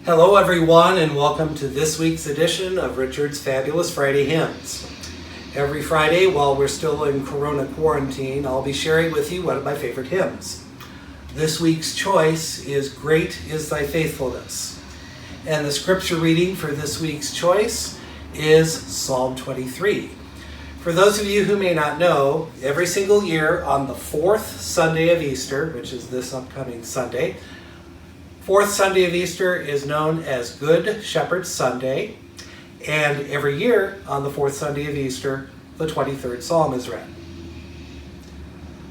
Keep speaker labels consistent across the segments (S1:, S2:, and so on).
S1: Hello everyone, and welcome to this week's edition of Richard's Fabulous Friday Hymns. Every Friday, while we're still in Corona quarantine, I'll be sharing with you one of my favorite hymns. This week's choice is Great is Thy Faithfulness. And the scripture reading for this week's choice is Psalm 23. For those of you who may not know, every single year on the fourth Sunday of Easter, which is this upcoming Sunday, fourth Sunday of Easter is known as Good Shepherd Sunday, and every year on the fourth Sunday of Easter, the 23rd Psalm is read.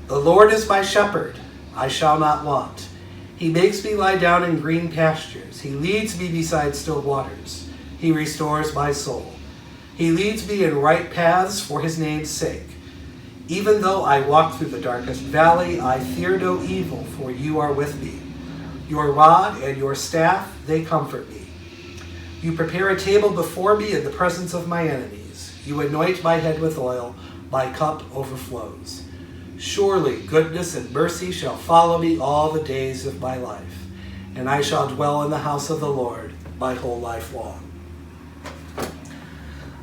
S1: The Lord is my shepherd, I shall not want. He makes me lie down in green pastures. He leads me beside still waters. He restores my soul. He leads me in right paths for his name's sake. Even though I walk through the darkest valley, I fear no evil, for you are with me. Your rod and your staff, they comfort me. You prepare a table before me in the presence of my enemies. You anoint my head with oil, my cup overflows. Surely goodness and mercy shall follow me all the days of my life, and I shall dwell in the house of the Lord my whole life long.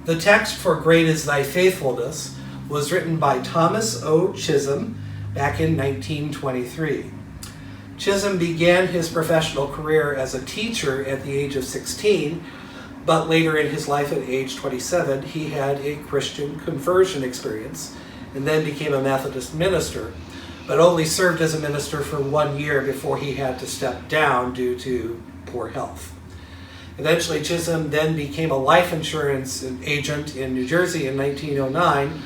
S1: The text for Great is Thy Faithfulness was written by Thomas O. Chisholm back in 1923. Chisholm began his professional career as a teacher at the age of 16, but later in his life at age 27, he had a Christian conversion experience and then became a Methodist minister, but only served as a minister for 1 year before he had to step down due to poor health. Eventually, Chisholm then became a life insurance agent in New Jersey in 1909,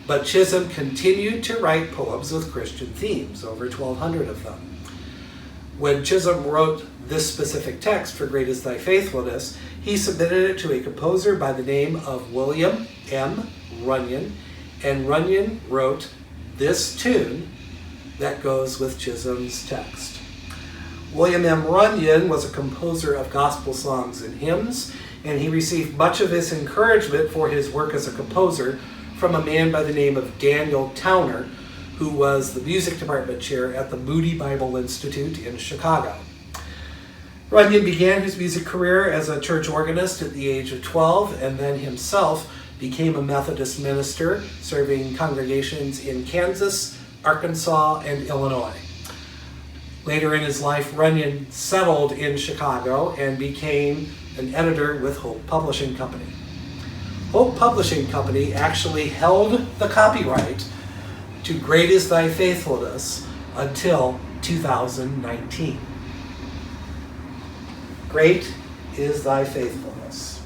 S1: but Chisholm continued to write poems with Christian themes, over 1,200 of them. When Chisholm wrote this specific text for Great is Thy Faithfulness, he submitted it to a composer by the name of William M. Runyon, and Runyon wrote this tune that goes with Chisholm's text. William M. Runyon was a composer of gospel songs and hymns, and he received much of his encouragement for his work as a composer from a man by the name of Daniel Towner, who was the music department chair at the Moody Bible Institute in Chicago. Runyon began his music career as a church organist at the age of 12, and then himself became a Methodist minister, serving congregations in Kansas, Arkansas, and Illinois. Later in his life, Runyon settled in Chicago and became an editor with Hope Publishing Company. Hope Publishing Company actually held the copyright to Great is Thy Faithfulness until 2019. Great is Thy Faithfulness.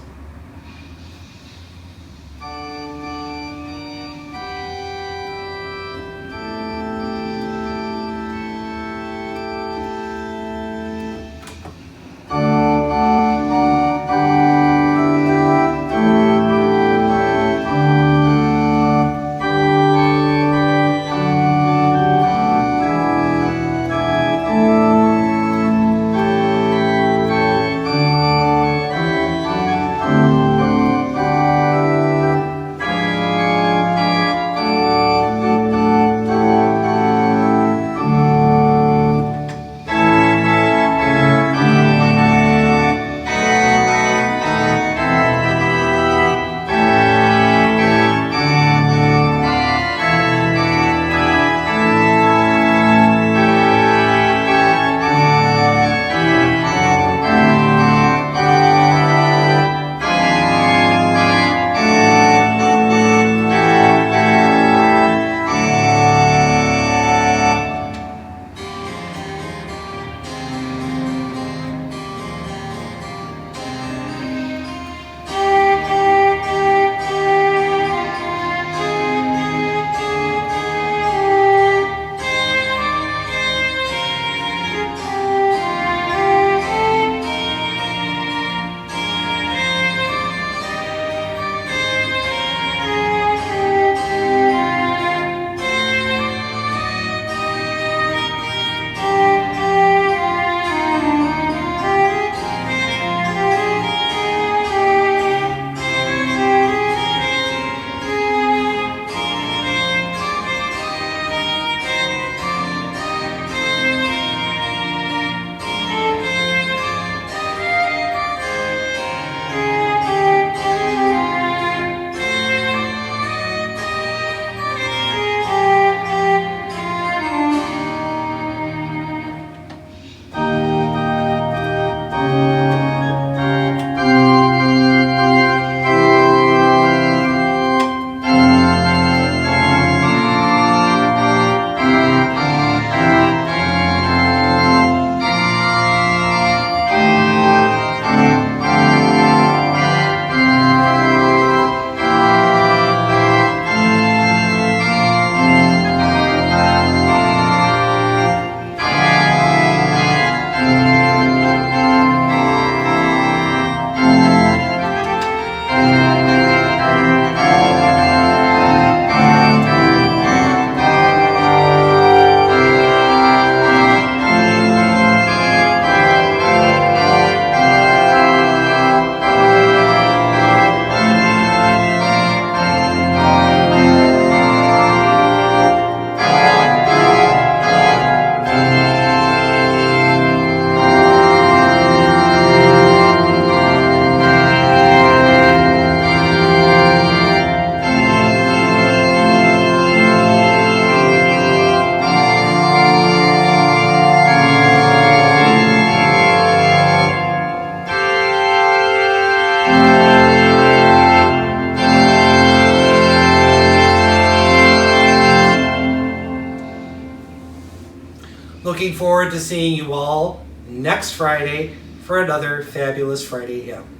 S1: looking forward to seeing you all next Friday for another fabulous Friday hymn.